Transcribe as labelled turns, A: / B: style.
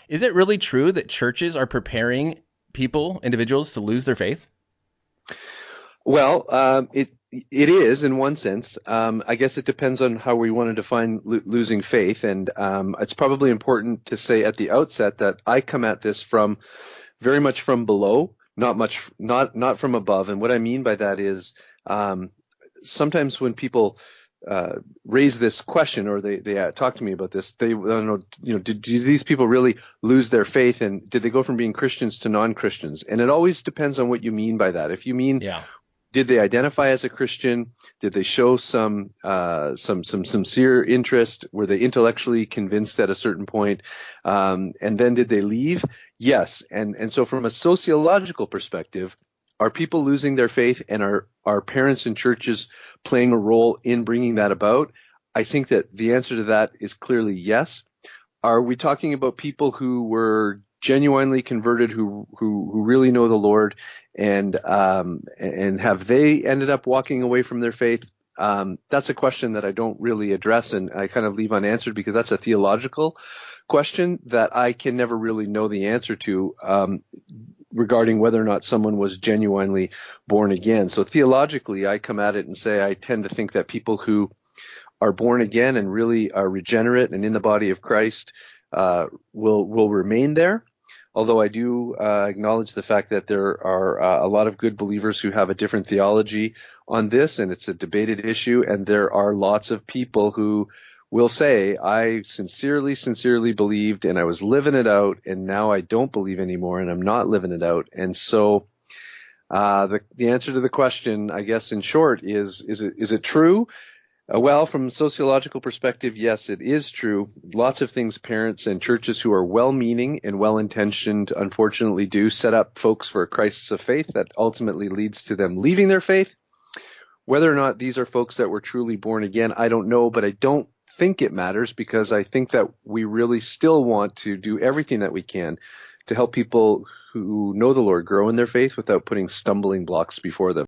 A: Is it really true that churches are preparing people, individuals, to lose their faith?
B: Well, it is in one sense. I guess it depends on how we want to define losing faith, and it's probably important to say at the outset that I come at this from very much from below, not from above. And what I mean by that is um, sometimes when people raise this question or they talk to me about this, they want to know, do these people really lose their faith, and did they go from being Christians to non-Christians? And it always depends on what you mean by that. If you mean
A: Yeah.
B: did they identify as a Christian? Did they show some sincere interest? Were they intellectually convinced at a certain point? And then did they leave? Yes. And so from a sociological perspective, are people losing their faith, and are parents and churches playing a role in bringing that about? I think that the answer to that is clearly yes. Are we talking about people who were genuinely converted, who really know the Lord, and have they ended up walking away from their faith? That's a question that I don't really address, and I kind of leave unanswered because that's a theological question that I can never really know the answer to, regarding whether or not someone was genuinely born again. So theologically, I come at it and say I tend to think that people who are born again and really are regenerate and in the body of Christ will remain there. Although I do acknowledge the fact that there are a lot of good believers who have a different theology on this, and it's a debated issue, and there are lots of people who will say, I sincerely believed, and I was living it out, and now I don't believe anymore, and I'm not living it out. And so the answer to the question, I guess in short, is it true? Well, from a sociological perspective, yes, it is true. Lots of things parents and churches who are well-meaning and well-intentioned, unfortunately, do set up folks for a crisis of faith that ultimately leads to them leaving their faith. Whether or not these are folks that were truly born again, I don't know, but I don't think it matters, because I think that we really still want to do everything that we can to help people who know the Lord grow in their faith without putting stumbling blocks before them.